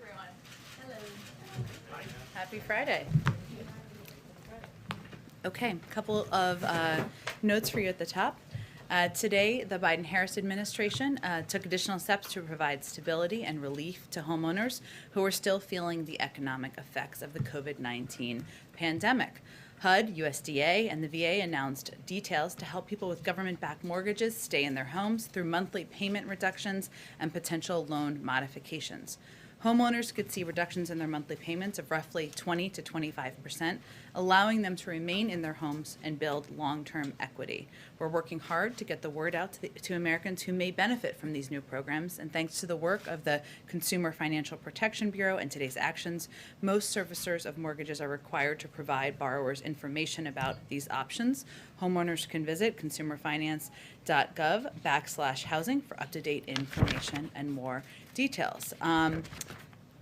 everyone. Hello. Happy Friday. Okay, a couple of notes for you at the top. Today, the Biden-Harris administration took additional steps to provide stability and relief to homeowners who are still feeling the economic effects of the COVID-19 pandemic. HUD, USDA, and the VA announced details to help people with government-backed mortgages stay in their homes through monthly payment reductions and potential loan modifications. Homeowners could see reductions in their monthly payments of roughly 20 to 25%, allowing them to remain in their homes and build long-term equity. We're working hard to get the word out to Americans who may benefit from these new programs, and thanks to the work of the Consumer Financial Protection Bureau and today's actions, most servicers of mortgages are required to provide borrowers information about these options. Homeowners can visit consumerfinance.gov/housing for up-to-date information and more details.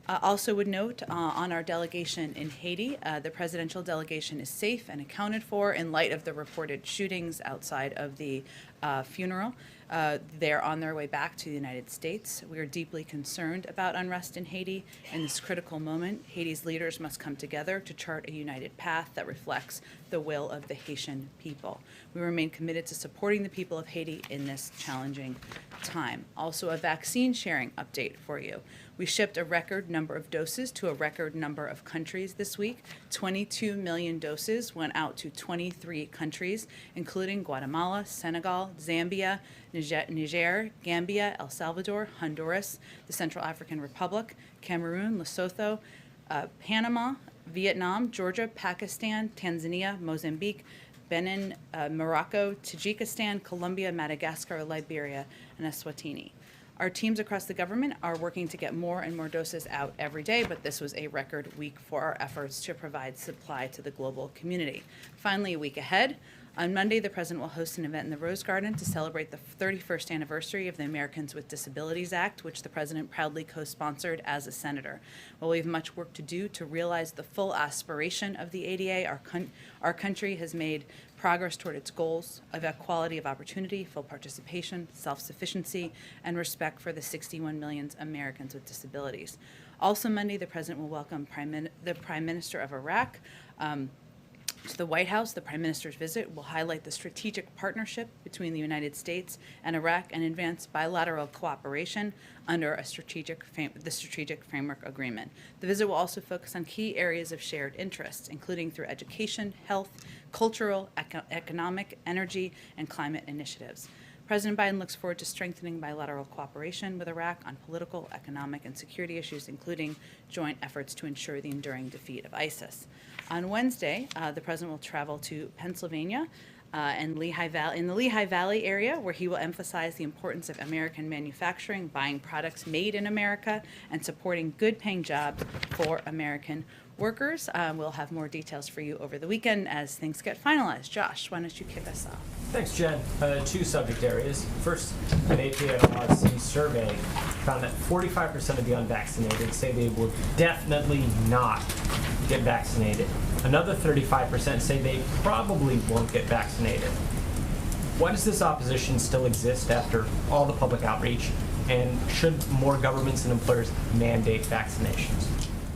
Also would note on our delegation in Haiti, the presidential delegation is safe and accounted for in light of the reported shootings outside of the funeral. They're on their way back to the United States. We are deeply concerned about unrest in Haiti. In this critical moment, Haiti's leaders must come together to chart a united path that reflects the will of the Haitian people. We remain committed to supporting the people of Haiti in this challenging time. Also, a vaccine sharing update for you. We shipped a record number of doses to a record number of countries this week. 22 million doses went out to 23 countries, including Guatemala, Senegal, Zambia, Niger, Gambia, El Salvador, Honduras, the Central African Republic, Cameroon, Lesotho, Panama, Vietnam, Georgia, Pakistan, Tanzania, Mozambique, Benin, Morocco, Tajikistan, Colombia, Madagascar, Liberia, and Eswatini. Our teams across the government are working to get more and more doses out every day, but this was a record week for our efforts to provide supply to the global community. Finally, a week ahead, on Monday, the President will host an event in the Rose Garden to celebrate the 31st anniversary of the Americans with Disabilities Act, which the President proudly co-sponsored as a senator. While we have much work to do to realize the full aspiration of the ADA, our country has made progress toward its goals of equality of opportunity, full participation, self-sufficiency, and respect for the 61 million Americans with disabilities. Also Monday, the President will welcome the Prime Minister of Iraq to the White House. The Prime Minister's visit will highlight the strategic partnership between the United States and Iraq and advance bilateral cooperation under the Strategic Framework Agreement. The visit will also focus on key areas of shared interest, including through education, health, cultural, economic, energy, and climate initiatives. President Biden looks forward to strengthening bilateral cooperation with Iraq on political, economic, and security issues, including joint efforts to ensure the enduring defeat of ISIS. On Wednesday, the President will travel to Pennsylvania and in the Lehigh Valley area, where he will emphasize the importance of American manufacturing, buying products made in America, and supporting good-paying jobs for American workers. We'll have more details for you over the weekend as things get finalized. Josh, why don't you kick us off? Thanks, Jen. Two subject areas. First, an AP/NYC survey found that 45% of the unvaccinated say they will definitely not get vaccinated. Another 35% say they probably won't get vaccinated. Why does this opposition still exist after all the public outreach? And should more governments and employers mandate vaccinations?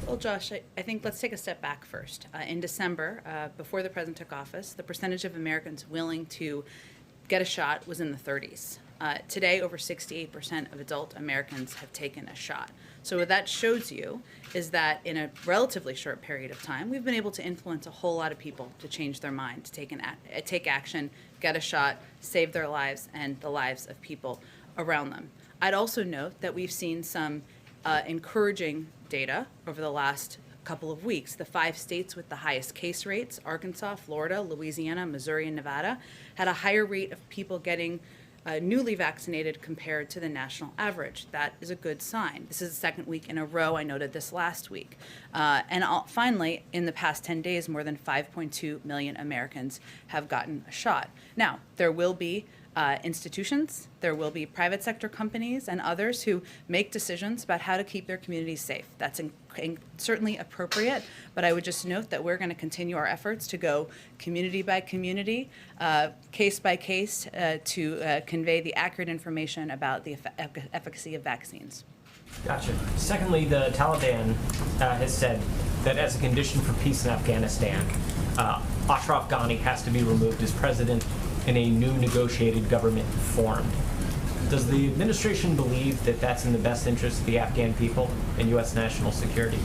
Well, Josh, I think let's take a step back first. In December, before the president took office, the percentage of Americans willing to get a shot was in the 30s. Today, over 68% of adult Americans have taken a shot. So what that shows you is that in a relatively short period of time, we've been able to influence a whole lot of people to change their mind, to take action, get a shot, save their lives and the lives of people around them. I'd also note that we've seen some encouraging data over the last couple of weeks. The 5 states with the highest case rates, Arkansas, Florida, Louisiana, Missouri, and Nevada, had a higher rate of people getting newly vaccinated compared to the national average. That is a good sign. This is the second week in a row. I noted this last week. Finally, in the past 10 days, more than 5.2 million Americans have gotten a shot. Now, there will be institutions, there will be private sector companies and others who make decisions about how to keep their communities safe. That's certainly appropriate, but I would just note that we're going to continue our efforts to go community by community, case by case, to convey the accurate information about the efficacy of vaccines. Gotcha. Secondly, the Taliban has said that as a condition for peace in Afghanistan, Ashraf Ghani has to be removed as president and a new negotiated government formed. Does the administration believe that that's in the best interest of the Afghan people and U.S. national security?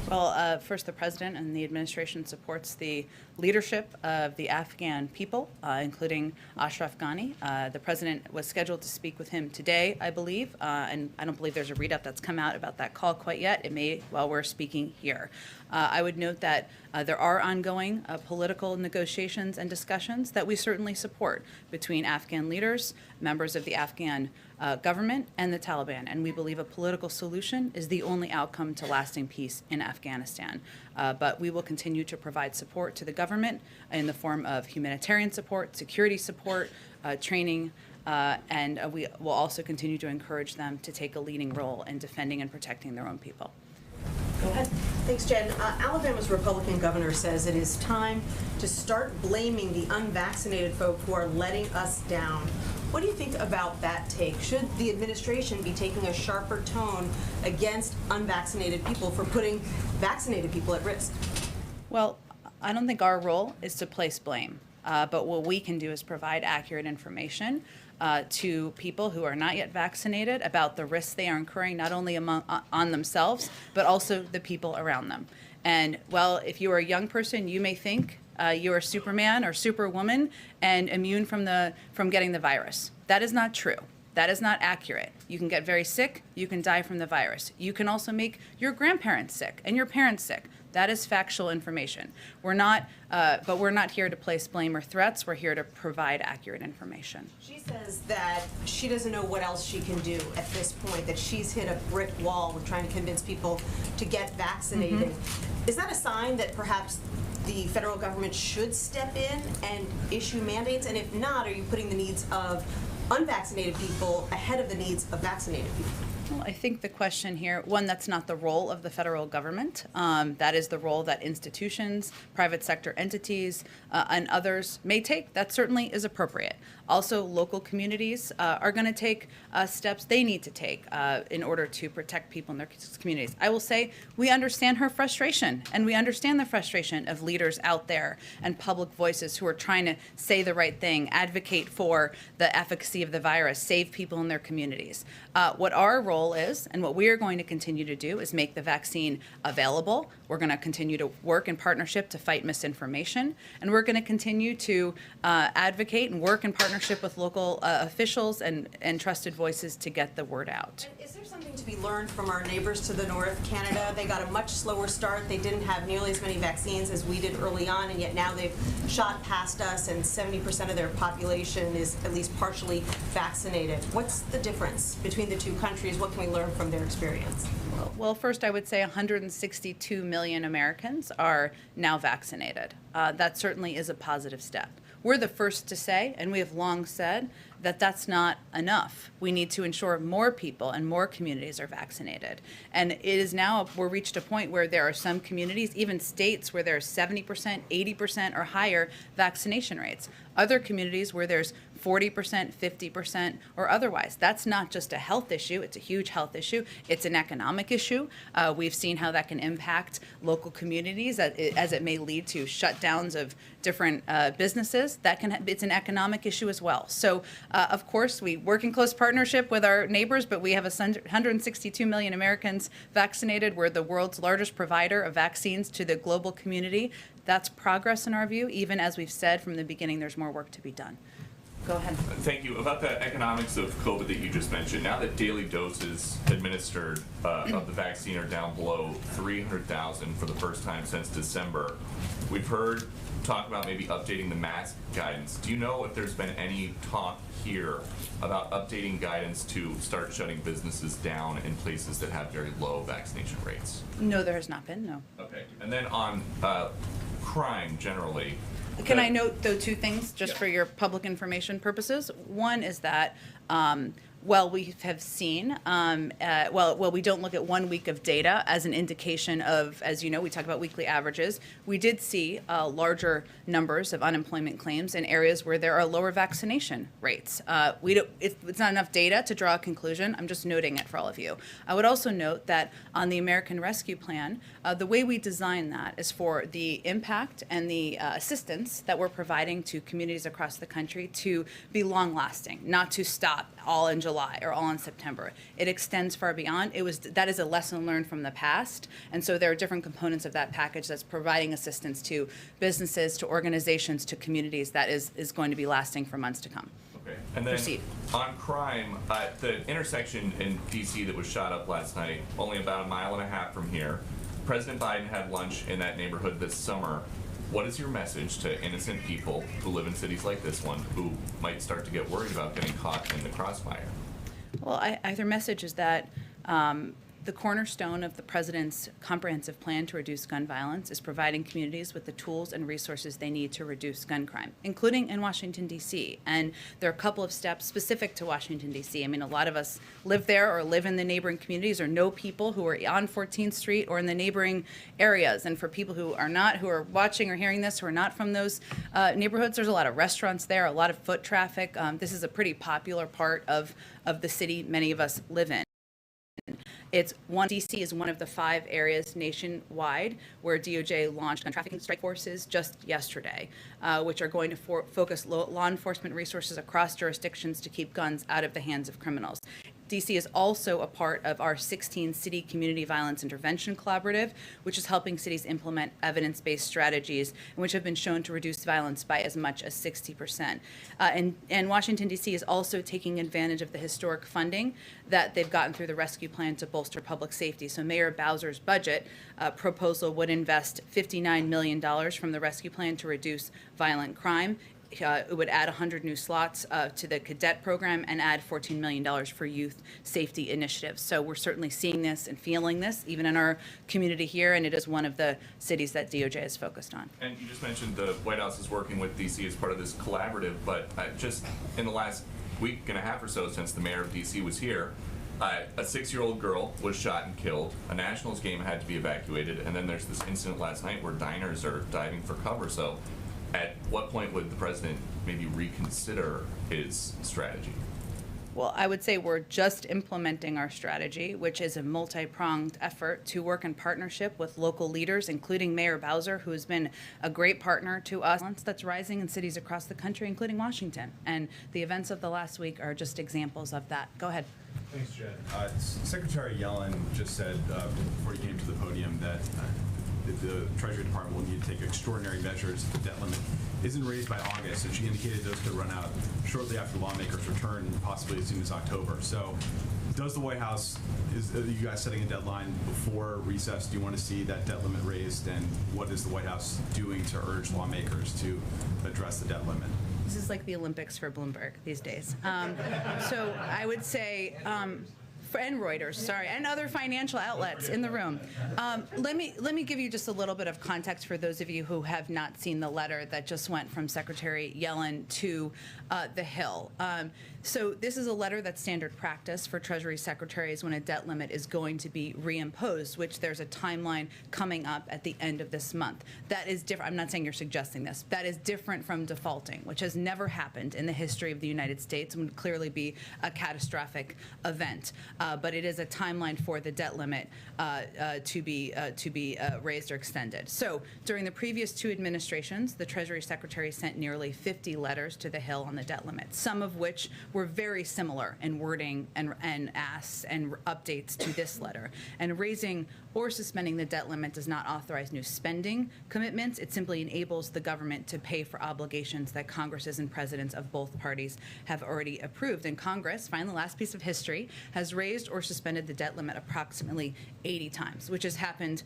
Well, first, the president and the administration supports the leadership of the Afghan people, including Ashraf Ghani. The president was scheduled to speak with him today, I believe, and I don't believe there's a readout that's come out about that call quite yet. It may while we're speaking here. I would note that there are ongoing political negotiations and discussions that we certainly support between Afghan leaders, members of the Afghan government, and the Taliban. And we believe a political solution is the only outcome to lasting peace in Afghanistan. But we will continue to provide support to the government in the form of humanitarian support, security support, training, and we will also continue to encourage them to take a leading role in defending and protecting their own people. Go ahead. Thanks, Jen. Alabama's Republican governor says it is time to start blaming the unvaccinated folk who are letting us down. What do you think about that take? Should the administration be taking a sharper tone against unvaccinated people for putting vaccinated people at risk? Well, I don't think our role is to place blame, but what we can do is provide accurate information to people who are not yet vaccinated about the risks they are incurring, not only on themselves, but also the people around them. And well, if you are a young person, you may think you are Superman or Superwoman and immune from getting the virus. That is not true. That is not accurate. You can get very sick. You can die from the virus. You can also make your grandparents sick and your parents sick. That is factual information. We're not here to place blame or threats. We're here to provide accurate information. She says that she doesn't know what else she can do at this point, that she's hit a brick wall with trying to convince people to get vaccinated. Is that a sign that perhaps the federal government should step in and issue mandates? And if not, are you putting the needs of unvaccinated people ahead of the needs of vaccinated people? Well, I think the question here, one, that's not the role of the federal government. That is the role that institutions, private sector entities, and others may take. That certainly is appropriate. Also, local communities are going to take steps they need to take in order to protect people in their communities. I will say we understand her frustration, and we understand the frustration of leaders out there and public voices who are trying to say the right thing, advocate for the efficacy of the virus, save people in their communities. What our role is, and what we are going to continue to do, is make the vaccine available. We're going to continue to work in partnership to fight misinformation, and we're going to continue to advocate and work in partnership with local officials and trusted voices to get the word out. And is there something to be learned from our neighbors to the north, Canada? They got a much slower start. They didn't have nearly as many vaccines as we did early on, and yet now they've shot past us, and 70% of their population is at least partially vaccinated. What's the difference between the two countries? What can we learn from their experience? Well, first, I would say 162 million Americans are now vaccinated. That certainly is a positive step. We're the first to say, and we have long said, that that's not enough. We need to ensure more people and more communities are vaccinated. And it is now, we're reached a point where there are some communities, even states, where there's 70%, 80% or higher vaccination rates. Other communities where there's 40%, 50% or otherwise. That's not just a health issue, it's a huge health issue. It's an economic issue. We've seen how that can impact local communities as it may lead to shutdowns of different businesses. It's an economic issue as well. So of course, we work in close partnership with our neighbors, but we have 162 million Americans vaccinated. We're the world's largest provider of vaccines to the global community. That's progress in our view, even as we've said from the beginning, there's more work to be done. Go ahead. Thank you. About the economics of COVID that you just mentioned, now that daily doses administered of the vaccine are down below 300,000 for the first time since December, we've heard talk about maybe updating the mask guidance. Do you know if there's been any talk here about updating guidance to start shutting businesses down in places that have very low vaccination rates? No, there has not been, no. Okay. And then on crime generally. Can I note, though, two things just for your public information purposes? One is that Well, we have seen, we don't look at 1 week of data as an indication of, as you know, we talk about weekly averages. We did see larger numbers of unemployment claims in areas where there are lower vaccination rates. It's not enough data to draw a conclusion. I'm just noting it for all of you. I would also note that on the American Rescue Plan, the way we design that is for the impact and the assistance that we're providing to communities across the country to be long-lasting, not to stop all in July or all in September. It extends far beyond. That is a lesson learned from the past, and so there are different components of that package that's providing assistance to businesses, to organizations, to communities that is going to be lasting for months to come. Okay. And then Proceed. on crime, the intersection in DC that was shot up last night, only about a mile and a half from here. President Biden had lunch in that neighborhood this summer. What is your message to innocent people who live in cities like this one who might start to get worried about getting caught in the crossfire? Well, their message is that the cornerstone of the president's comprehensive plan to reduce gun violence is providing communities with the tools and resources they need to reduce gun crime, including in Washington, D.C. And there are a couple of steps specific to Washington, D.C. I mean, a lot of us live there or live in the neighboring communities or know people who are on 14th Street or in the neighboring areas. And for people who are not, who are watching or hearing this, who are not from those neighborhoods, there's a lot of restaurants there, a lot of foot traffic. This is a pretty popular part of the city many of us live in. DC is one of the 5 areas nationwide where DOJ launched gun trafficking strike forces just yesterday, which are going to focus law enforcement resources across jurisdictions to keep guns out of the hands of criminals. DC is also a part of our 16-city community violence intervention collaborative, which is helping cities implement evidence-based strategies, and which have been shown to reduce violence by as much as 60%. And Washington, D.C. is also taking advantage of the historic funding that they've gotten through the rescue plan to bolster public safety. So Mayor Bowser's budget proposal would invest $59 million from the rescue plan to reduce violent crime. It would add 100 new slots to the cadet program and add $14 million for youth safety initiatives. So we're certainly seeing this and feeling this even in our community here, and it is one of the cities that DOJ is focused on. And you just mentioned the White House is working with DC as part of this collaborative, but just in the last week and a half or so since the mayor of DC was here, a 6-year-old girl was shot and killed. A Nationals game had to be evacuated, and then there's this incident last night where diners are diving for cover. So at what point would the president maybe reconsider his strategy? Well, I would say we're just implementing our strategy, which is a multi-pronged effort to work in partnership with local leaders, including Mayor Bowser, who has been a great partner to us. That's rising in cities across the country, including Washington. And the events of the last week are just examples of that. Go ahead. Thanks, Jen. Secretary Yellen just said before he came to the podium that the Treasury Department will need to take extraordinary measures if the debt limit isn't raised by August, and she indicated those could run out shortly after lawmakers return, possibly as soon as October. So does the White House, are you guys setting a deadline before recess? Do you want to see that debt limit raised, and what is the White House doing to urge lawmakers to address the debt limit? This is like the Olympics for Bloomberg these days. So I would say, and Reuters, sorry, and other financial outlets in the room. Let me give you just a little bit of context for those of you who have not seen the letter that just went from Secretary Yellen to the Hill. So this is a letter that's standard practice for Treasury secretaries when a debt limit is going to be reimposed, which there's a timeline coming up at the end of this month. That is different. I'm not saying you're suggesting this. That is different from defaulting, which has never happened in the history of the United States and would clearly be a catastrophic event. But it is a timeline for the debt limit to be raised or extended. So during the previous 2 administrations, the Treasury Secretary sent nearly 50 letters to the Hill on the debt limit, some of which were very similar in wording and asks and updates to this letter. And raising or suspending the debt limit does not authorize new spending commitments. It simply enables the government to pay for obligations that Congresses and presidents of both parties have already approved. And Congress, finally, last piece of history, has raised or suspended the debt limit approximately 80 times, which has happened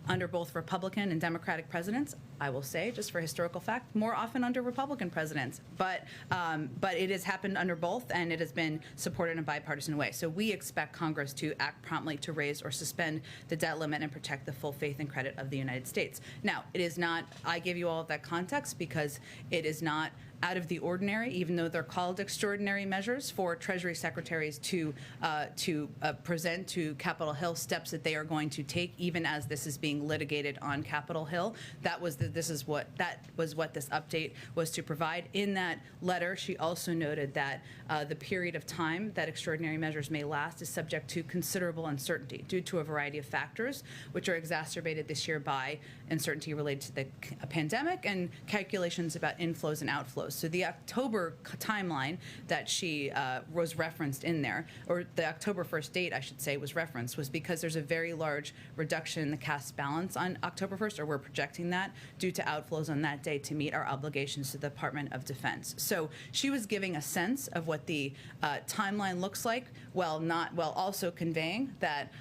under both Republican and Democratic presidents. I will say, just for historical fact, more often under Republican presidents. But it has happened under both, and it has been supported in a bipartisan way. So we expect Congress to act promptly to raise or suspend the debt limit and protect the full faith and credit of the United States. Now, it is not, I give you all of that context because it is not out of the ordinary, even though they're called extraordinary measures, for Treasury secretaries to present to Capitol Hill steps that they are going to take, even as this is being litigated on Capitol Hill. That was what this update was to provide. In that letter, she also noted that the period of time that extraordinary measures may last is subject to considerable uncertainty due to a variety of factors, which are exacerbated this year by uncertainty related to the pandemic and calculations about inflows and outflows. So the October timeline that she was referenced in there, or the October 1st date, I should say, was referenced, was because there's a very large reduction in the cash balance on October 1st, or we're projecting that, due to outflows on that day to meet our obligations to the Department of Defense. So she was giving a sense of what the timeline looks like, while also conveying that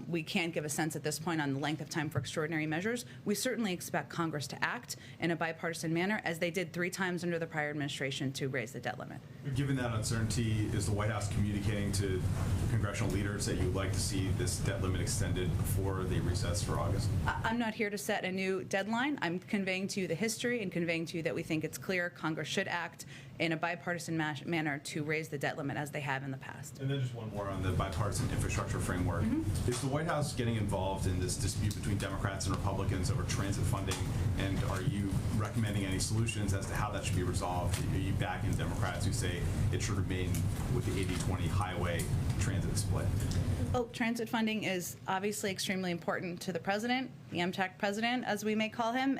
we can't give a sense at this point on the length of time for extraordinary measures. We certainly expect Congress to act in a bipartisan manner, as they did 3 times under the prior administration, to raise the debt limit. Given that uncertainty, is the White House communicating to congressional leaders that you would like to see this debt limit extended before they recess for August? I'm not here to set a new deadline. I'm conveying to you the history and conveying to you that we think it's clear Congress should act in a bipartisan manner to raise the debt limit, as they have in the past. And then just one more on the bipartisan infrastructure framework. Is the White House getting involved in this dispute between Democrats and Republicans over transit funding? And are you recommending any solutions as to how that should be resolved? Are you backing Democrats who say it should remain with the 80-20 highway transit split? Well, transit funding is obviously extremely important to the president, the MTAC president, as we may call him,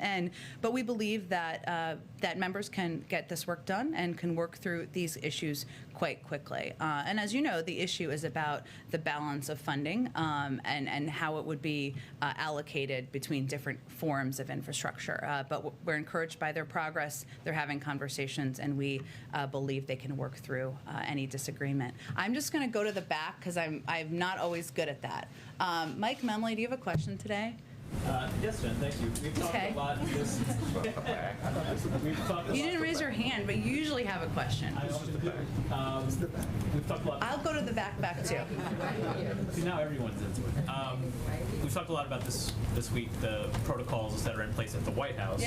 but we believe that that members can get this work done and can work through these issues quite quickly. And as you know, the issue is about the balance of funding and how it would be allocated between different forms of infrastructure. But we're encouraged by their progress. They're having conversations, and we believe they can work through any disagreement. I'm just going to go to the back because I'm not always good at that. Mike Memley, do you have a question today? Yes, Jen, thank you. We've talked Okay. a lot this. We've talked a You lot- didn't raise your hand, but you usually have a question. I often do. We've talked a lot. I'll go to the back too. See, now everyone's into it. We've talked a lot about this week, the protocols that are in place at the White House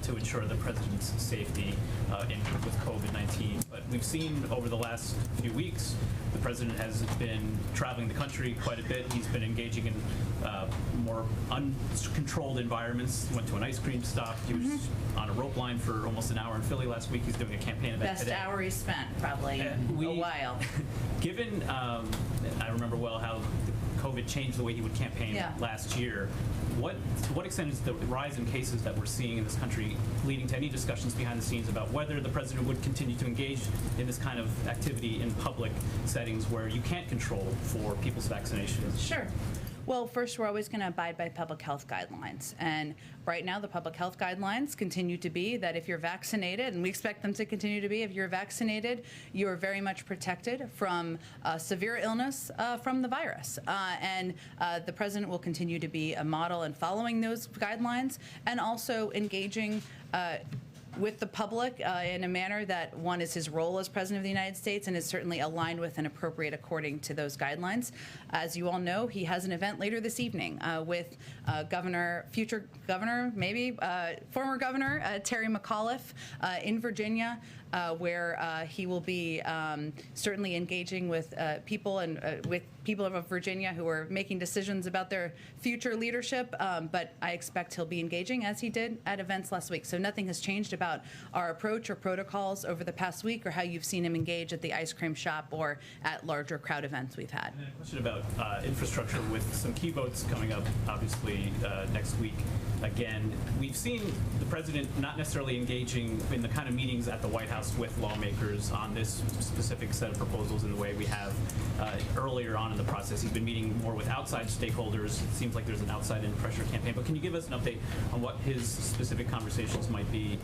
to ensure the president's safety with COVID-19. But we've seen over the last few weeks, the president has been traveling the country quite a bit. He's been engaging in more uncontrolled environments. He went to an ice cream stop. He was on a rope line for almost an hour in Philly last week. He's doing a campaign event Best today. hour he spent, probably in a while. Given, I remember well how COVID changed the way he would campaign last year. To what extent is the rise in cases that we're seeing in this country leading to any discussions behind the scenes about whether the president would continue to engage in this kind of activity in public settings where you can't control for people's vaccinations? Sure. Well, first, we're always going to abide by public health guidelines. And right now, the public health guidelines continue to be that if you're vaccinated, and we expect them to continue to be, if you're vaccinated, you are very much protected from severe illness from the virus. And the president will continue to be a model in following those guidelines and also engaging with the public in a manner that, one, is his role as President of the United States and is certainly aligned with and appropriate according to those guidelines. As you all know, he has an event later this evening with future governor, maybe former governor Terry McAuliffe in Virginia, where he will be certainly engaging with people and with people of Virginia who are making decisions about their future leadership. But I expect he'll be engaging as he did at events last week. So nothing has changed about our approach or protocols over the past week, or how you've seen him engage at the ice cream shop or at larger crowd events we've had. And then a question about infrastructure with some key votes coming up, obviously, next week. Again, we've seen the president not necessarily engaging in the kind of meetings at the White House with lawmakers on this specific set of proposals in the way we have earlier on in the process. He's been meeting more with outside stakeholders. It seems like there's an outside-in pressure campaign. But can you give us an update on what his specific conversations might be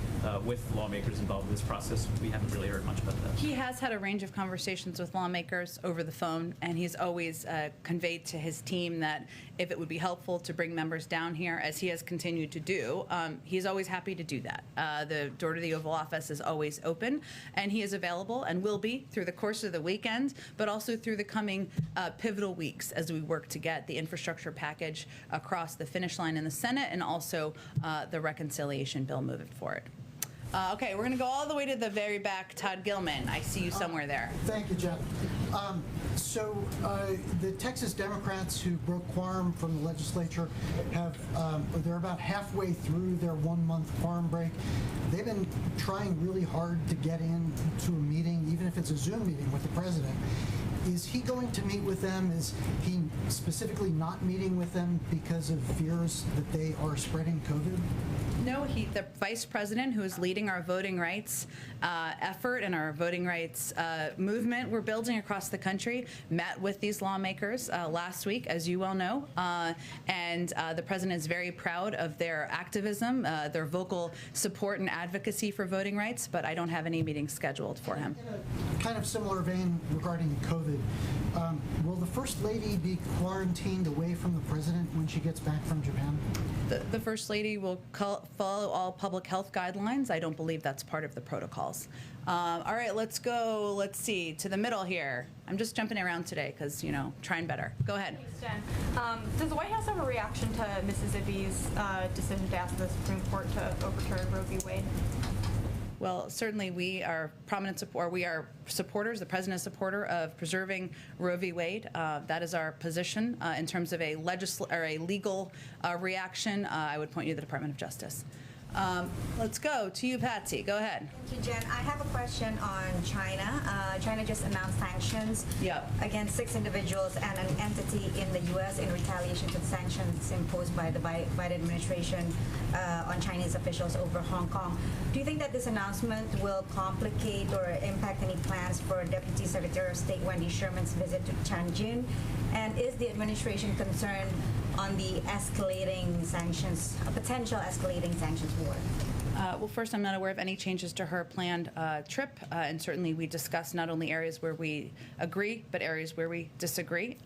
with lawmakers involved in this process? We haven't really heard much about that. He has had a range of conversations with lawmakers over the phone, and he's always conveyed to his team that if it would be helpful to bring members down here, as he has continued to do, he's always happy to do that. The door to the Oval Office is always open, and he is available and will be through the course of the weekend, but also through the coming pivotal weeks as we work to get the infrastructure package across the finish line in the Senate and also the reconciliation bill moving forward. Okay, we're going to go all the way to the very back. Todd Gilman, I see you somewhere there. Thank you, Jen. The Texas Democrats who broke quorum from the legislature they're about halfway through their 1-month quorum break. They've been trying really hard to get into a meeting, even if it's a Zoom meeting with the president. Is he going to meet with them? Is he specifically not meeting with them because of fears that they are spreading COVID? No, the vice president, who is leading our voting rights effort and our voting rights movement we're building across the country, met with these lawmakers last week, as you well know, and the president is very proud of their activism, their vocal support and advocacy for voting rights, but I don't have any meetings scheduled for him. In a kind of similar vein regarding COVID, will the First Lady be quarantined away from the president when she gets back from Japan? The First Lady will follow all public health guidelines. I don't believe that's part of the protocols. All right, let's go, let's see, to the middle here. I'm just jumping around today because, trying better. Go ahead. Thanks, Jen. Does the White House have a reaction to Mississippi's decision to ask the Supreme Court to overturn Roe v. Wade? Well, certainly we are we are supporters, the president is a supporter of preserving Roe v. Wade. That is our position. In terms of a legal reaction, I would point you to the Department of Justice. Let's go to you, Patsy. Go ahead. Thank you, Jen. I have a question on China. China just announced sanctions against 6 individuals and an entity in the U.S. in retaliation to the sanctions imposed by the Biden administration on Chinese officials over Hong Kong. Do you think that this announcement will complicate or impact any plans for Deputy Secretary of State Wendy Sherman's visit to Tianjin? And is the administration concerned on the escalating sanctions, a potential escalating sanctions war? Well, first, I'm not aware of any changes to her planned trip, and certainly we discuss not only areas where we agree, but areas where we disagree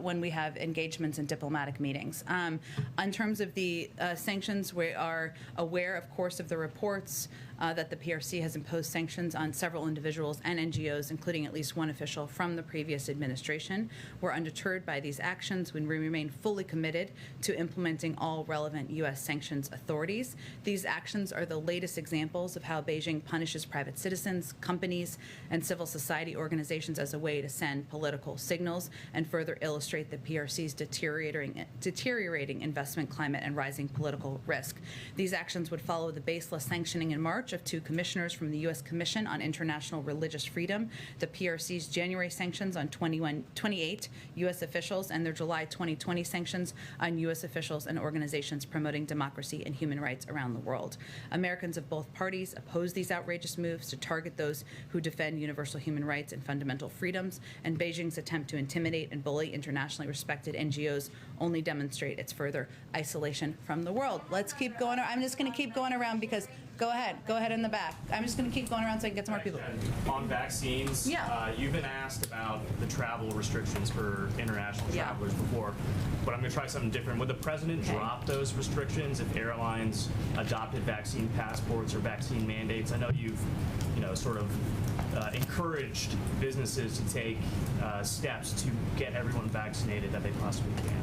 when we have engagements in diplomatic meetings. In terms of the sanctions, we are aware, of course, of the reports that the PRC has imposed sanctions on several individuals and NGOs, including at least one official from the previous administration. We're undeterred by these actions when we remain fully committed to implementing all relevant U.S. sanctions authorities. These actions are the latest examples of how Beijing punishes private citizens, companies, and civil society organizations as a way to send political signals and further illustrate the PRC's deteriorating investment climate and rising political risk. These actions would follow the baseless sanctioning in March of 2 commissioners from the U.S. Commission on International Religious Freedom, the PRC's January sanctions on 28 U.S. officials, and their July 2020 sanctions on U.S. officials and organizations promoting democracy and human rights around the world. Americans of both parties oppose these outrageous moves to target those who defend universal human rights and fundamental freedoms, and Beijing's attempt to intimidate and bully internationally respected NGOs only demonstrate its further isolation from the world. Let's keep going. I'm just going to keep going around because go ahead in the back. I'm just going to keep going around so I can get some more people. On vaccines, you've been asked about the travel restrictions for international travelers before, but I'm going to try something different. Would the president drop those restrictions if airlines adopted vaccine passports or vaccine mandates? I know you've, sort of encouraged businesses to take steps to get everyone vaccinated that they possibly can.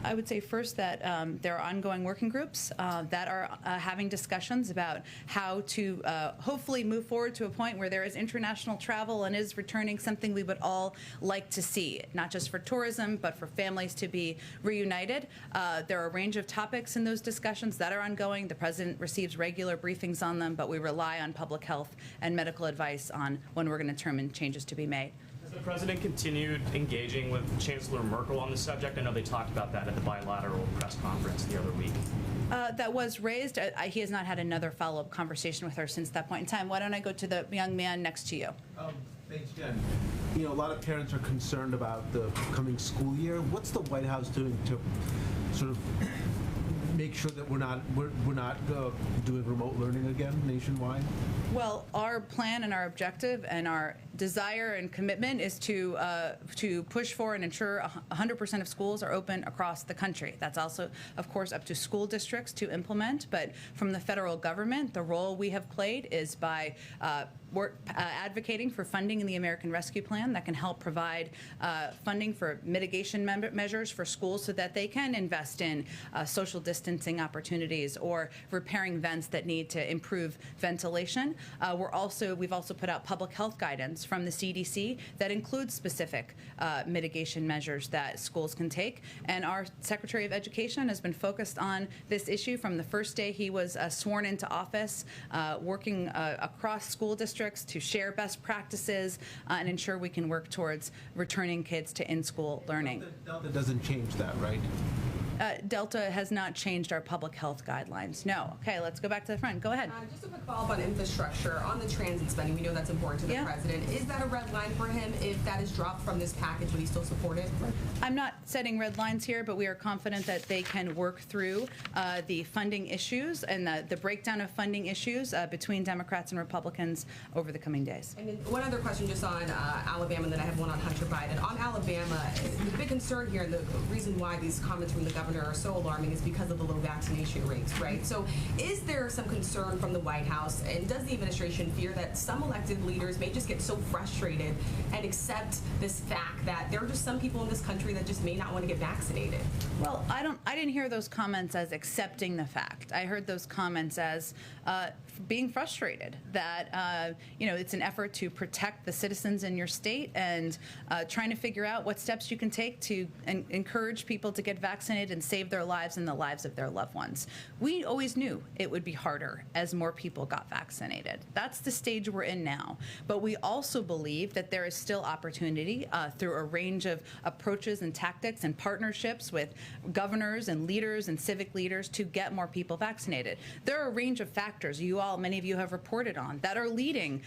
I would say first that there are ongoing working groups that are having discussions about how to hopefully move forward to a point where there is international travel and is returning, something we would all like to see, not just for tourism, but for families to be reunited. There are a range of topics in those discussions that are ongoing. The president receives regular briefings on them, but we rely on public health and medical advice on when we're going to determine changes to be made. Has the president continued engaging with Chancellor Merkel on this subject? I know they talked about that at the bilateral press conference the other week. That was raised. He has not had another follow-up conversation with her since that point in time. Why don't I go to the young man next to you? Thanks, Jen. A lot of parents are concerned about the coming school year. What's the White House doing to sort of make sure that we're not doing remote learning again nationwide? Well, our plan and our objective and our desire and commitment is to push for and ensure 100% of schools are open across the country. That's also, of course, up to school districts to implement. But from the federal government, the role we have played is by advocating for funding in the American Rescue Plan that can help provide funding for mitigation measures for schools so that they can invest in social distancing opportunities or repairing vents that need to improve ventilation. We've also put out public health guidance from the CDC that includes specific mitigation measures that schools can take. And our Secretary of Education has been focused on this issue from the first day he was sworn into office, working across school districts to share best practices and ensure we can work towards returning kids to in-school learning. Delta doesn't change that, right? Delta has not changed our public health guidelines. No. Okay, let's go back to the front. Go ahead. Just a quick follow-up on infrastructure. On the transit spending, we know that's important to the president. Is that a red line for him? If that is dropped from this package, would he still support it? I'm not setting red lines here, but we are confident that they can work through the funding issues and the breakdown of funding issues between Democrats and Republicans over the coming days. And then one other question just on Alabama, and then I have one on Hunter Biden. On Alabama, the big concern here, and the reason why these comments from the governor are so alarming is because of the low vaccination rates, right? So is there some concern from the White House, and does the administration fear that some elected leaders may just get so frustrated and accept this fact that there are just some people in this country that just may not want to get vaccinated? Well, I didn't hear those comments as accepting the fact. I heard those comments as being frustrated that it's an effort to protect the citizens in your state and trying to figure out what steps you can take to encourage people to get vaccinated and save their lives and the lives of their loved ones. We always knew it would be harder as more people got vaccinated. That's the stage we're in now. But we also believe that there is still opportunity through a range of approaches and tactics and partnerships with governors and leaders and civic leaders to get more people vaccinated. There are a range of factors many of you have reported on that are leading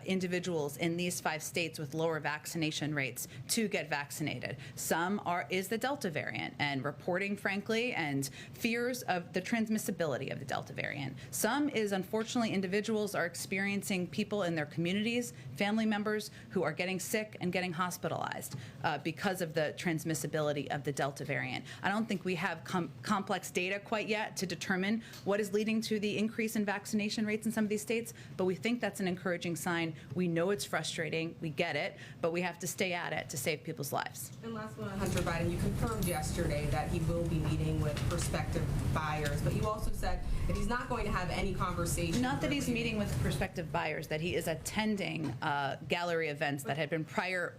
individuals in these 5 states with lower vaccination rates to get vaccinated. Some is the Delta variant and reporting, frankly, and fears of the transmissibility of the Delta variant. Some is, unfortunately, individuals are experiencing people in their communities, family members who are getting sick and getting hospitalized because of the transmissibility of the Delta variant. I don't think we have complex data quite yet to determine what is leading to the increase in vaccination rates in some of these states, but we think that's an encouraging sign. We know it's frustrating, we get it, but we have to stay at it to save people's lives. And last one on Hunter Biden, you confirmed yesterday that he will be meeting with prospective buyers, but you also said that he's not going to have any conversation. Not that he's meeting with prospective buyers, that he is attending gallery events that had been prior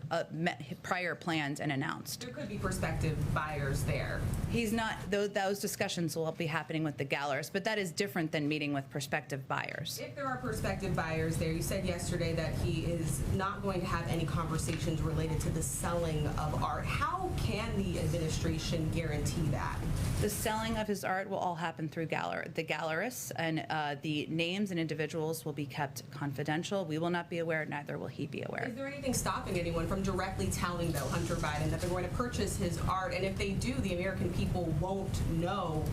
planned and announced. There could be prospective buyers there. He's not, those discussions will be happening with the gallerists, but that is different than meeting with prospective buyers. If there are prospective buyers there, you said yesterday that he is not going to have any conversations related to the selling of art. How can the administration guarantee that? The selling of his art will all happen through the gallerists, and the names and individuals will be kept confidential. We will not be aware, neither will he be aware. Is there anything stopping anyone from directly telling, though, Hunter Biden that they're going to purchase his art, and if they do, the American people won't know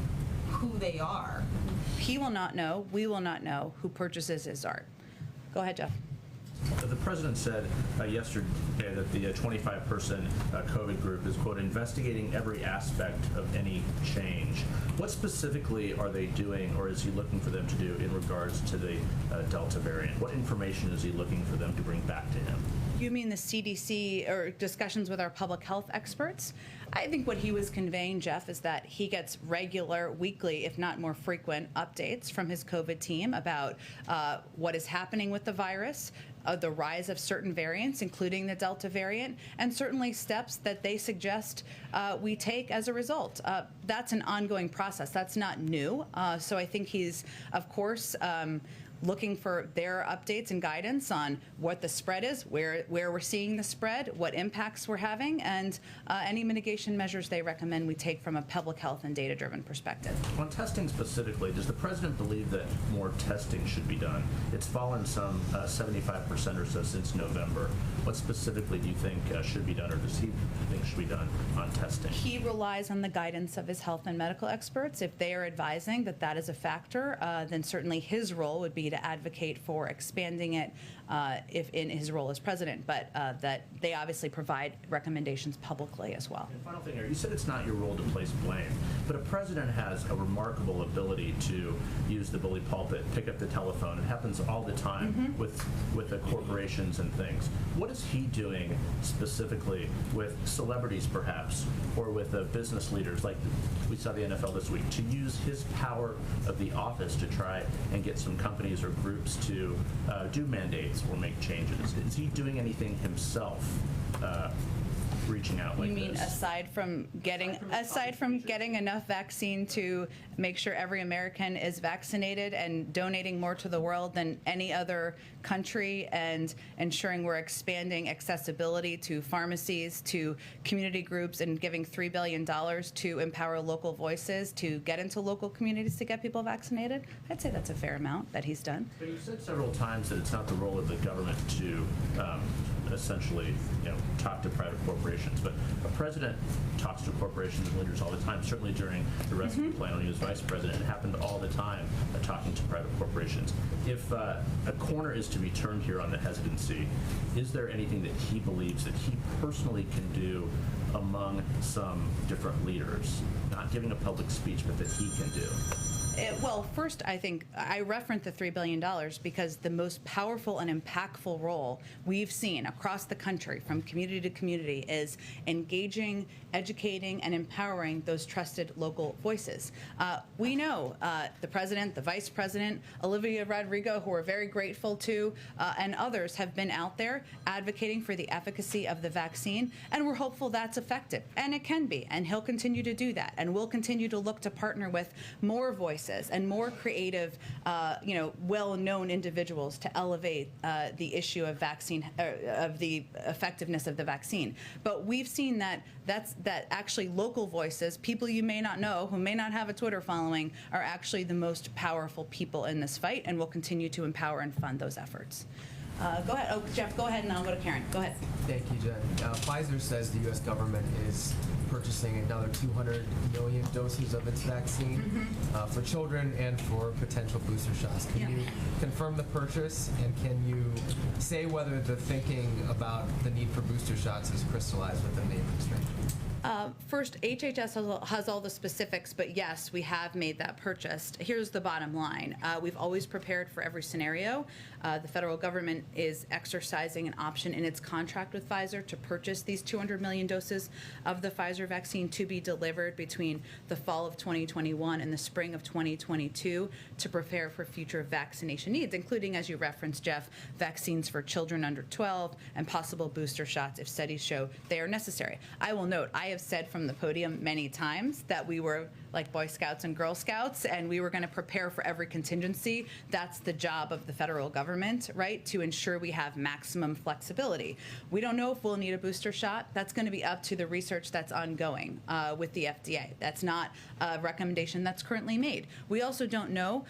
who they are? He will not know, we will not know who purchases his art. Go ahead, Jeff. The president said yesterday that the 25-person COVID group is, quote, investigating every aspect of any change. What specifically are they doing, or is he looking for them to do in regards to the Delta variant? What information is he looking for them to bring back to him? You mean the CDC or discussions with our public health experts? I think what he was conveying, Jeff, is that he gets regular, weekly, if not more frequent, updates from his COVID team about what is happening with the virus, the rise of certain variants, including the Delta variant, and certainly steps that they suggest we take as a result. That's an ongoing process. That's not new. So I think he's, of course, looking for their updates and guidance on what the spread is, where we're seeing the spread, what impacts we're having, and any mitigation measures they recommend we take from a public health and data-driven perspective. On testing specifically, does the president believe that more testing should be done? It's fallen some 75% or so since November. What specifically do you think should be done, or does he think should be done on testing? He relies on the guidance of his health and medical experts. If they are advising that that is a factor, then certainly his role would be continue to advocate for expanding it if in his role as president, but that they obviously provide recommendations publicly as well. And final thing here, you said it's not your role to place blame, but a president has a remarkable ability to use the bully pulpit, pick up the telephone. It happens all the time with the corporations and things. What is he doing specifically with celebrities, perhaps, or with business leaders, like we saw the NFL this week, to use his power of the office to try and get some companies or groups to do mandates or make changes? Is he doing anything himself? Reaching out like You mean this? aside from getting enough vaccine to make sure every American is vaccinated and donating more to the world than any other country and ensuring we're expanding accessibility to pharmacies, to community groups, and giving $3 billion to empower local voices to get into local communities to get people vaccinated? I'd say that's a fair amount that he's done. But you've said several times that it's not the role of the government to essentially, talk to private corporations. But a president talks to corporations and leaders all the time. Certainly during the rescue plan when he was vice president, it happened all the time, talking to private corporations. If a corner is to be turned here on the hesitancy, is there anything that he believes that he personally can do among some different leaders, not giving a public speech, but that he can do? Well, first, I think I referenced the $3 billion because the most powerful and impactful role we've seen across the country from community to community is engaging, educating, and empowering those trusted local voices. We know the president, the vice president, Olivia Rodrigo, who we're very grateful to, and others have been out there advocating for the efficacy of the vaccine, and we're hopeful that's effective. And it can be, and he'll continue to do that. And we'll continue to look to partner with more voices and more creative, well-known individuals to elevate the issue of vaccine, of the effectiveness of the vaccine. But we've seen that actually local voices, people you may not know, who may not have a Twitter following, are actually the most powerful people in this fight, and we'll continue to empower and fund those efforts. Go ahead. Oh, Jeff, go ahead, and I'll go to Karen. Go ahead. Thank you, Jen. Pfizer says the U.S. government is purchasing another 200 million doses of its vaccine for children and for potential booster shots. Can you confirm the purchase, and can you say whether the thinking about the need for booster shots is crystallized within the administration? First, HHS has all the specifics, but yes, we have made that purchase. Here's the bottom line. We've always prepared for every scenario. The federal government is exercising an option in its contract with Pfizer to purchase these 200 million doses of the Pfizer vaccine to be delivered between the fall of 2021 and the spring of 2022 to prepare for future vaccination needs, including, as you referenced, Jeff, vaccines for children under 12 and possible booster shots if studies show they are necessary. I will note, I have said from the podium many times that we were like Boy Scouts and Girl Scouts, and we were going to prepare for every contingency. That's the job of the federal government, right, to ensure we have maximum flexibility. We don't know if we'll need a booster shot. That's going to be up to the research that's ongoing with the FDA. That's not a recommendation that's currently made. We also don't know,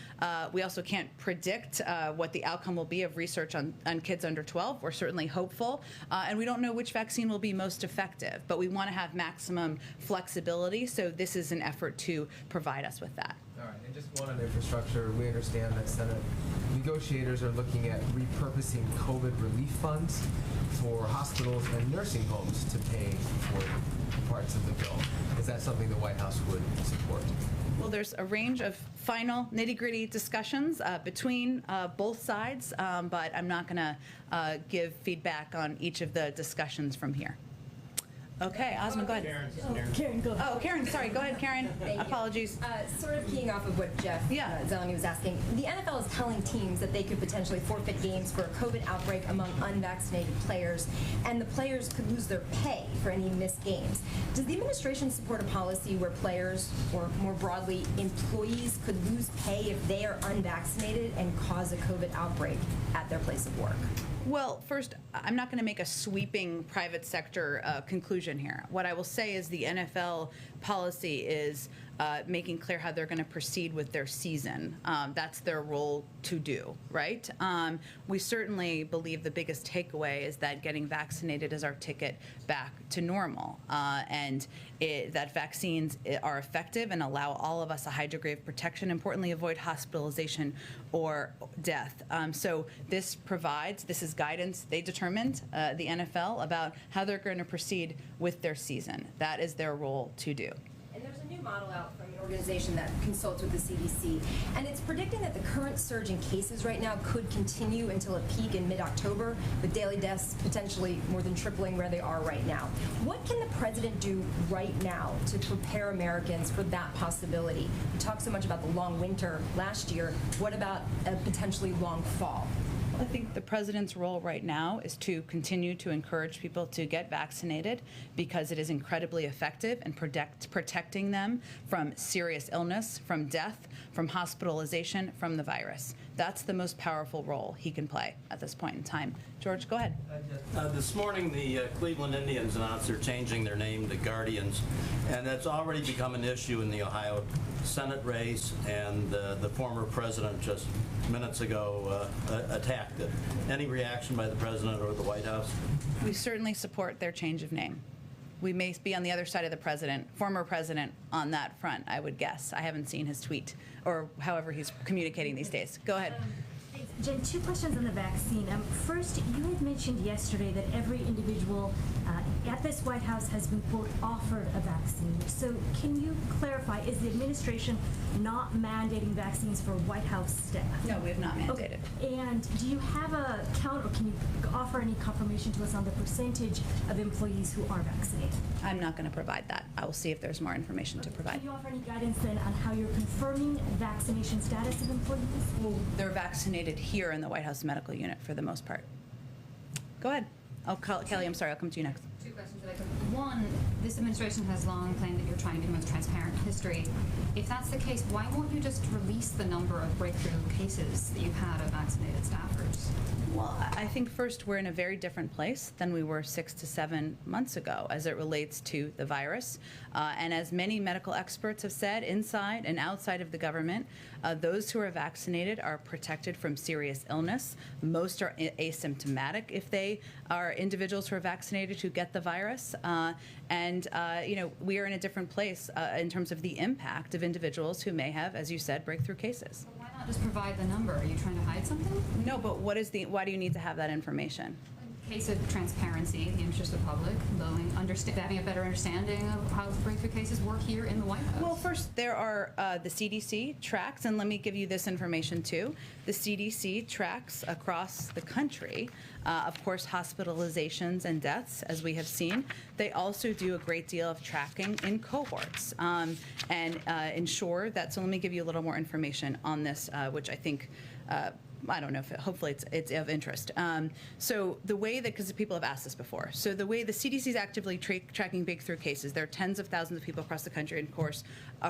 we also can't predict what the outcome will be of research on kids under 12. We're certainly hopeful, and we don't know which vaccine will be most effective, but we want to have maximum flexibility, so this is an effort to provide us with that. All right, and just one on infrastructure. We understand that Senate negotiators are looking at repurposing COVID relief funds for hospitals and nursing homes to pay for parts of the bill. Is that something the White House would support? Well, there's a range of final nitty-gritty discussions between both sides, but I'm not going to give feedback on each of the discussions from here. Okay, Osman, go ahead. Karen, go ahead. Oh, Karen, sorry. Go ahead, Karen. Thank you. Apologies. Sort of keying off of what Jeff Zeleny was asking, the NFL is telling teams that they could potentially forfeit games for a COVID outbreak among unvaccinated players, and the players could lose their pay for any missed games. Does the administration support a policy where players, or more broadly, employees could lose pay if they are unvaccinated and cause a COVID outbreak at their place of work? Well, first, I'm not going to make a sweeping private sector conclusion here. What I will say is the NFL policy is making clear how they're going to proceed with their season. That's their role to do, right? We certainly believe the biggest takeaway is that getting vaccinated is our ticket back to normal, and that vaccines are effective and allow all of us a high degree of protection, importantly avoid hospitalization or death. So this is guidance they determined, the NFL, about how they're going to proceed with their season. That is their role to do. And there's a new model out from an organization that consults with the CDC, and it's predicting that the current surge in cases right now could continue until a peak in mid-October, with daily deaths potentially more than tripling where they are right now. What can the president do right now to prepare Americans for that possibility? We talked so much about the long winter last year. What about a potentially long fall? I think the president's role right now is to continue to encourage people to get vaccinated because it is incredibly effective in protecting them from serious illness, from death, from hospitalization, from the virus. That's the most powerful role he can play at this point in time. George, go ahead. This morning, the Cleveland Indians announced they're changing their name to Guardians, and that's already become an issue in the Ohio Senate race, and the former president just minutes ago attacked it. Any reaction by the president or the White House? We certainly support their change of name. We may be on the other side of the former president on that front, I would guess. I haven't seen his tweet or however he's communicating these days. Go ahead. Jen, two questions on the vaccine. First, you had mentioned yesterday that every individual at this White House has been, quote, offered a vaccine. So can you clarify, is the administration not mandating vaccines for White House staff? No, we have not mandated. Okay. And do you have a count, or can you offer any confirmation to us on the percentage of employees who are vaccinated? I'm not going to provide that. I will see if there's more information to provide. Can you offer any guidance then on how you're confirming vaccination status of employees? Well, they're vaccinated here in the White House Medical Unit for the most part. Go ahead. Kelly, I'm sorry, I'll come to you next. Two questions that I could. One, this administration has long claimed that you're trying to be the most transparent in history. If that's the case, why won't you just release the number of breakthrough cases that you've had of vaccinated staffers? Well, I think first we're in a very different place than we were 6 to 7 months ago as it relates to the virus. And as many medical experts have said, inside and outside of the government, those who are vaccinated are protected from serious illness. Most are asymptomatic if they are individuals who are vaccinated who get the virus. We are in a different place in terms of the impact of individuals who may have, as you said, breakthrough cases. But why not just provide the number? Are you trying to hide something? No, but why do you need to have that information? In case of transparency, the interest of the public, having a better understanding of how breakthrough cases work here in the White House. Well, first, there are the CDC tracks, and let me give you this information too. The CDC tracks across the country, of course, hospitalizations and deaths, as we have seen. They also do a great deal of tracking in cohorts and ensure that. So let me give you a little more information on this, which I think. I don't know if hopefully it's of interest. So the way that, because people have asked this before, so the way the CDC is actively tracking breakthrough cases, there are tens of thousands of people across the country, of course,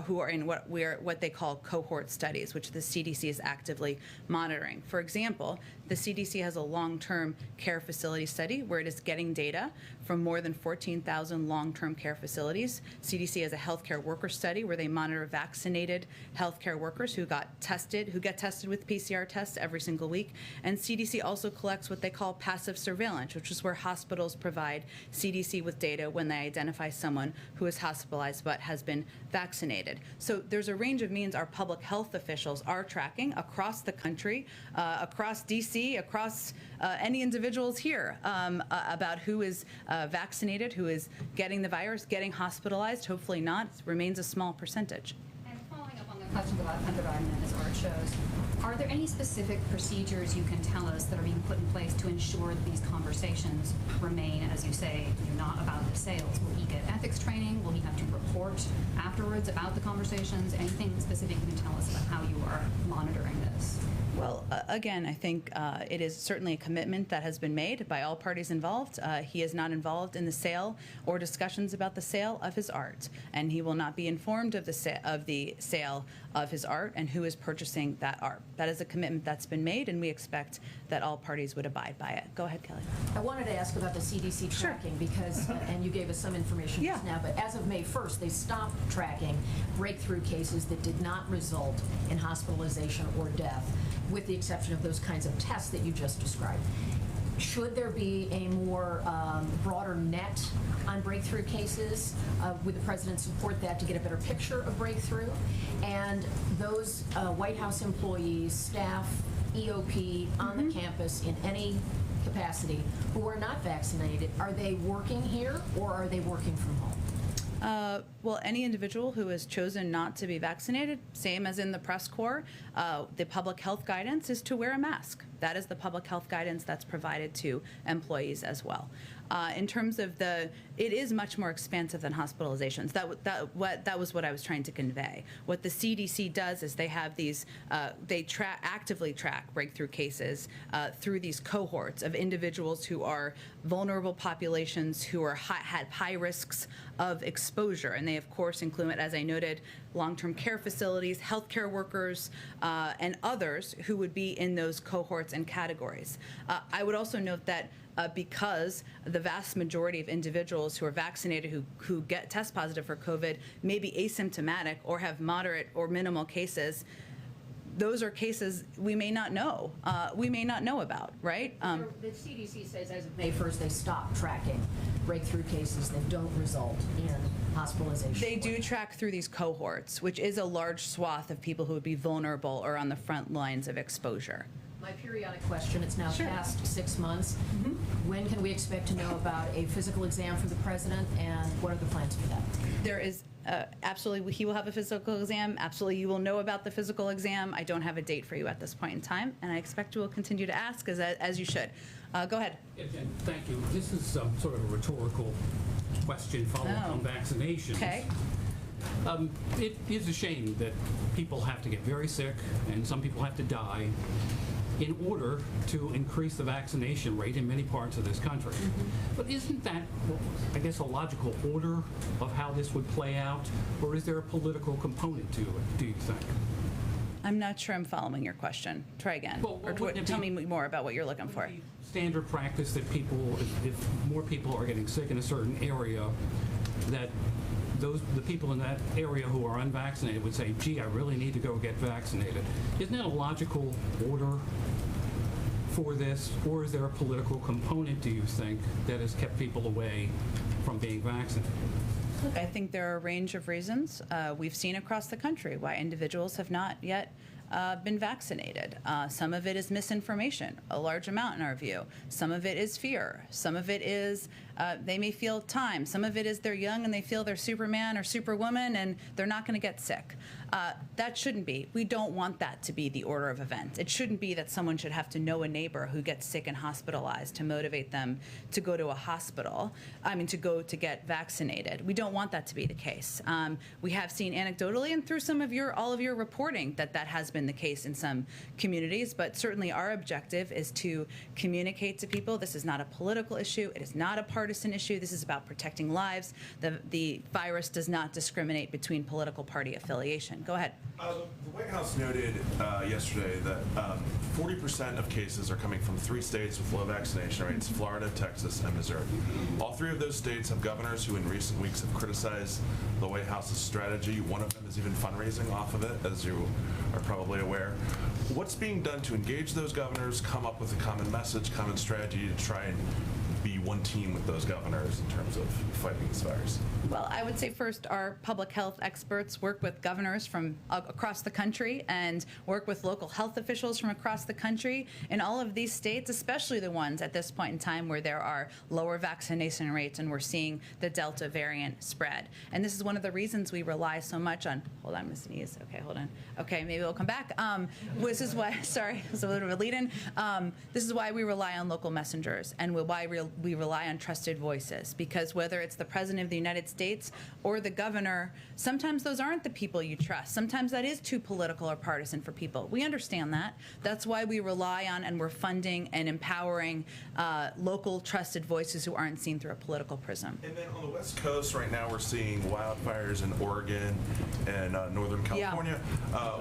who are in what they call cohort studies, which the CDC is actively monitoring. For example, the CDC has a long-term care facility study where it is getting data from more than 14,000 long-term care facilities. CDC has a healthcare worker study where they monitor vaccinated healthcare workers who get tested with PCR tests every single week. And CDC also collects what they call passive surveillance, which is where hospitals provide CDC with data when they identify someone who is hospitalized but has been vaccinated. So there's a range of means our public health officials are tracking across the country, across DC, across any individuals here about who is vaccinated, who is getting the virus, getting hospitalized. Hopefully not. It remains a small percentage. And following up on the questions about environment, as Art shows, are there any specific procedures you can tell us that are being put in place to ensure that these conversations remain, as you say, not about the sales? Will he get ethics training? Will he have to report afterwards about the conversations? Anything specific you can tell us about how you are monitoring this? Well, again, I think it is certainly a commitment that has been made by all parties involved. He is not involved in the sale or discussions about the sale of his art, and he will not be informed of the sale of his art and who is purchasing that art. That is a commitment that's been made, and we expect that all parties would abide by it. Go ahead, Kelly. I wanted to ask about the CDC tracking because, and you gave us some information just now, but as of May 1st, they stopped tracking breakthrough cases that did not result in hospitalization or death, with the exception of those kinds of tests that you just described. Should there be a more broader net on breakthrough cases? Would the president support that to get a better picture of breakthrough? And those White House employees, staff, EOP on the campus in any capacity who are not vaccinated, are they working here or are they working from home? Well, any individual who has chosen not to be vaccinated, same as in the press corps, the public health guidance is to wear a mask. That is the public health guidance that's provided to employees as well. In terms of it is much more expansive than hospitalizations. That was what I was trying to convey. What the CDC does is they have these, they actively track breakthrough cases through these cohorts of individuals who are vulnerable populations who are had high risks of exposure. And they, of course, include, as I noted, long-term care facilities, healthcare workers, and others who would be in those cohorts and categories. I would also note that because the vast majority of individuals who are vaccinated who get test positive for COVID may be asymptomatic or have moderate or minimal cases, those are cases we may not know. About, right? The CDC says as of May 1st they stopped tracking breakthrough cases that don't result in hospitalization. They do track through these cohorts, which is a large swath of people who would be vulnerable or on the front lines of exposure. My periodic question, it's now past 6 months. When can we expect to know about a physical exam for the president, and what are the plans for that? There is absolutely, he will have a physical exam. Absolutely, you will know about the physical exam. I don't have a date for you at this point in time, and I expect you will continue to ask as you should. Go ahead. And thank you. This is sort of a rhetorical question following on vaccinations. Okay. It is a shame that people have to get very sick and some people have to die in order to increase the vaccination rate in many parts of this country. But isn't that, I guess, a logical order of how this would play out? Or is there a political component to it, do you think? I'm not sure I'm following your question. Try again. Tell me more about what you're looking for. Standard practice that people, if more people are getting sick in a certain area, that the people in that area who are unvaccinated would say, gee, I really need to go get vaccinated. Isn't that a logical order for this, or is there a political component, do you think, that has kept people away from being vaccinated? Look, I think there are a range of reasons we've seen across the country why individuals have not yet been vaccinated. Some of it is misinformation, a large amount in our view. Some of it is fear. Some of it is they may feel time. Some of it is they're young and they feel they're Superman or Superwoman and they're not going to get sick. That shouldn't be. We don't want that to be the order of events. It shouldn't be that someone should have to know a neighbor who gets sick and hospitalized to motivate them to go to a hospital, to go to get vaccinated. We don't want that to be the case. We have seen anecdotally and through all of your reporting that has been the case in some communities, but certainly our objective is to communicate to people this is not a political issue, it is not a partisan issue, this is about protecting lives. The virus does not discriminate between political party affiliation. Go ahead. The White House noted yesterday that 40% of cases are coming from 3 states with low vaccination rates, Florida, Texas, and Missouri. All 3 of those states have governors who in recent weeks have criticized the White House's strategy. One of them is even fundraising off of it, as you are probably aware. What's being done to engage those governors, come up with a common message, common strategy to try and be one team with those governors in terms of fighting this virus? Well, I would say first our public health experts work with governors from across the country and work with local health officials from across the country in all of these states, especially the ones at this point in time where there are lower vaccination rates and we're seeing the Delta variant spread. And this is one of the reasons we rely so much on, hold on, I'm going to sneeze. Okay, hold on. Okay, maybe we'll come back. This is why, sorry, it was a little bit of a lead-in. This is why we rely on local messengers and why we we rely on trusted voices, because whether it's the President of the United States or the governor, sometimes those aren't the people you trust. Sometimes that is too political or partisan for people. We understand that. That's why we rely on and we're funding and empowering local trusted voices who aren't seen through a political prism. And then on the West Coast right now, we're seeing wildfires in Oregon and Northern California.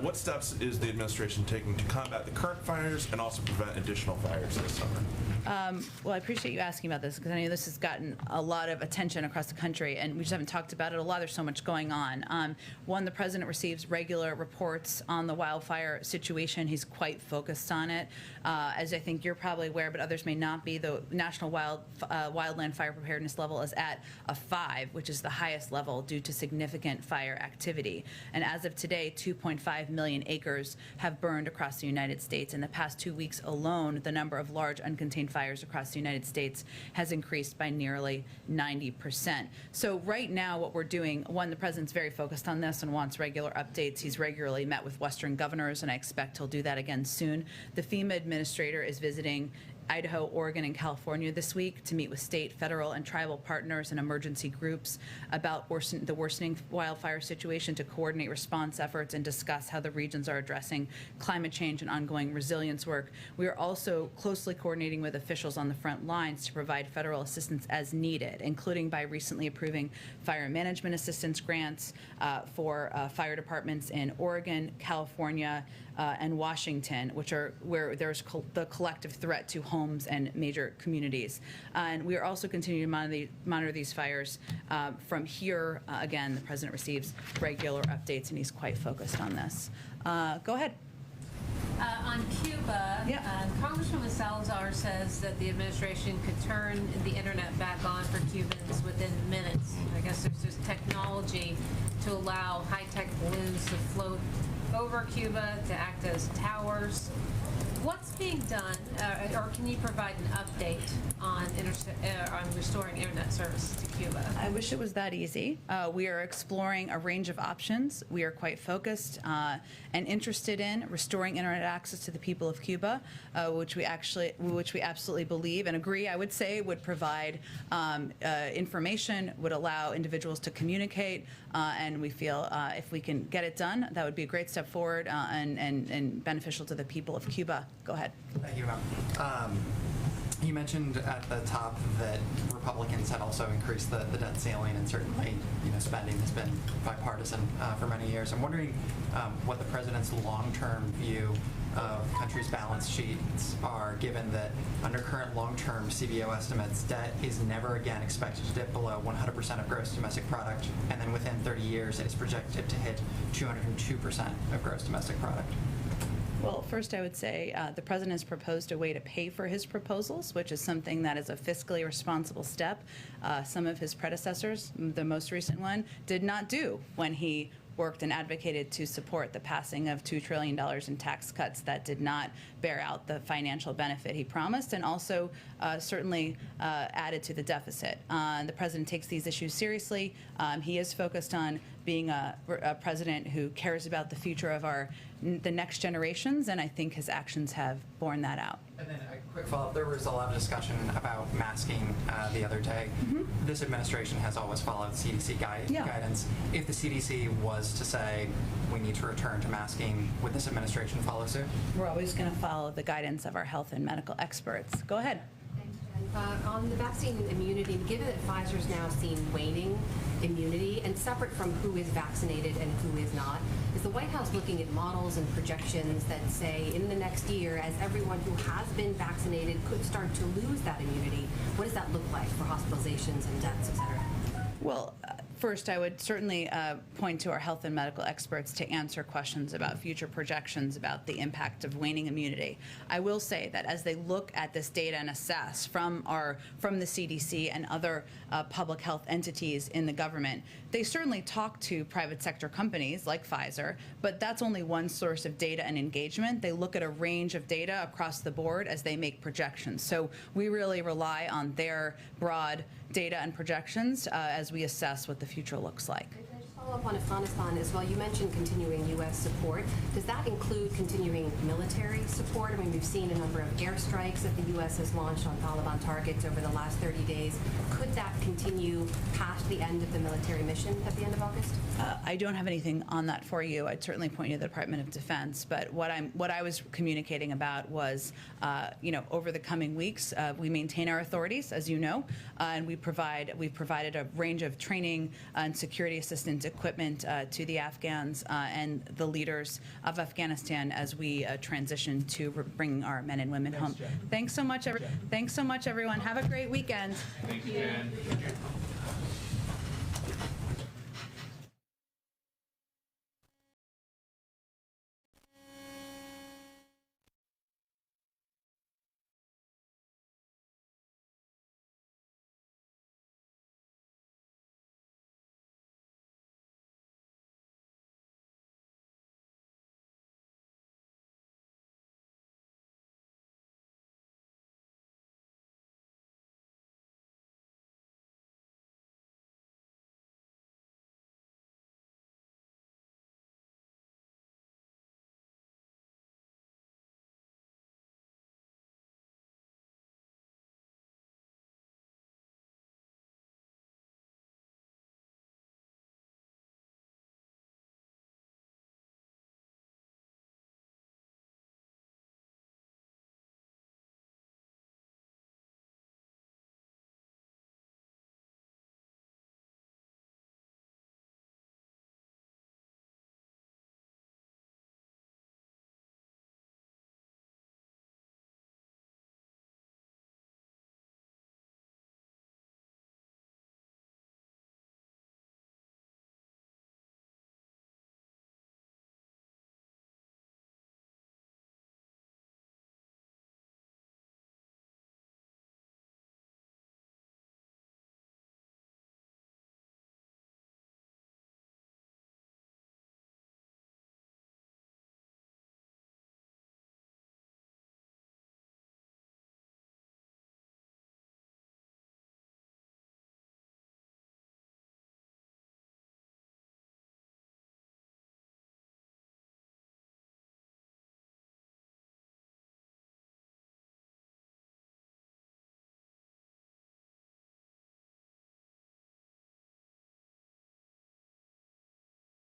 What steps is the administration taking to combat the current fires and also prevent additional fires this summer? Well, I appreciate you asking about this, because I know this has gotten a lot of attention across the country, and we just haven't talked about it a lot. There's so much going on. One, the president receives regular reports on the wildfire situation. He's quite focused on it. As I think you're probably aware, but others may not be, the national wildland fire preparedness level is at a 5, which is the highest level due to significant fire activity. And as of today, 2.5 million acres have burned across the United States. In the past 2 weeks alone, the number of large uncontained fires across the United States has increased by nearly 90%. So right now what we're doing, one, the president's very focused on this and wants regular updates. He's regularly met with Western governors, and I expect he'll do that again soon. The FEMA administrator is visiting Idaho, Oregon, and California this week to meet with state, federal, and tribal partners and emergency groups about the worsening wildfire situation, to coordinate response efforts and discuss how the regions are addressing climate change and ongoing resilience work. We are also closely coordinating with officials on the front lines to provide federal assistance as needed, including by recently approving fire management assistance grants for fire departments in Oregon, California, and Washington, which are where there's the collective threat to homes and major communities. And we are also continuing to monitor these fires from here. Again, the president receives regular updates, and he's quite focused on this. Go ahead. On Cuba, Congresswoman Salazar says that the administration could turn the internet back on for Cubans within minutes. I guess there's just technology to allow high-tech balloons to float over Cuba to act as towers. What's being done, or can you provide an update on restoring internet service to Cuba? I wish it was that easy. We are exploring a range of options. We are quite focused and interested in restoring internet access to the people of Cuba, which we absolutely believe and agree, I would say, would provide information, would allow individuals to communicate, and we feel if we can get it done, that would be a great step forward and beneficial to the people of Cuba. Go ahead. Thank you, ma'am. You mentioned at the top that Republicans had also increased the debt ceiling, and certainly, spending has been bipartisan for many years. I'm wondering what the president's long-term view of the country's balance sheets are, given that under current long-term CBO estimates, debt is never again expected to dip below 100% of gross domestic product, and then within 30 years it is projected to hit 202% of gross domestic product. Well, first I would say the president has proposed a way to pay for his proposals, which is something that is a fiscally responsible step. Some of his predecessors, the most recent one, did not do when he worked and advocated to support the passing of $2 trillion in tax cuts that did not bear out the financial benefit he promised, and also certainly added to the deficit. The president takes these issues seriously. He is focused on being a president who cares about the future of the next generations, and I think his actions have borne that out. And then a quick follow-up, there was a lot of discussion about masking the other day. This administration has always followed CDC guidance. If the CDC was to say we need to return to masking, would this administration follow suit? We're always going to follow the guidance of our health and medical experts. Go ahead. On the vaccine immunity, given that Pfizer's now seen waning immunity, and separate from who is vaccinated and who is not, is the White House looking at models and projections that say in the next year, as everyone who has been vaccinated could start to lose that immunity, what does that look like for hospitalizations and deaths, et cetera? Well, first, I would certainly point to our health and medical experts to answer questions about future projections about the impact of waning immunity. I will say that as they look at this data and assess from the CDC and other public health entities in the government, they certainly talk to private sector companies like Pfizer, but that's only one source of data and engagement. They look at a range of data across the board as they make projections. So we really rely on their broad data and projections as we assess what the future looks like. Can I just follow follow up on Afghanistan as well. You mentioned continuing U.S. support. Does that include continuing military support? I mean, we've seen a number of airstrikes that the U.S. has launched on Taliban targets over the last 30 days. Could that continue past the end of the military mission at the end of August? I don't have anything on that for you. I'd certainly point you to the Department of Defense. But what I was communicating about was, over the coming weeks, we maintain our authorities, as you know, and we've provided a range of training and security assistance equipment to the Afghans and the leaders of Afghanistan as we transition to bringing our men and women home. Thanks so much, everyone. Have a great weekend. Thank you, Jen.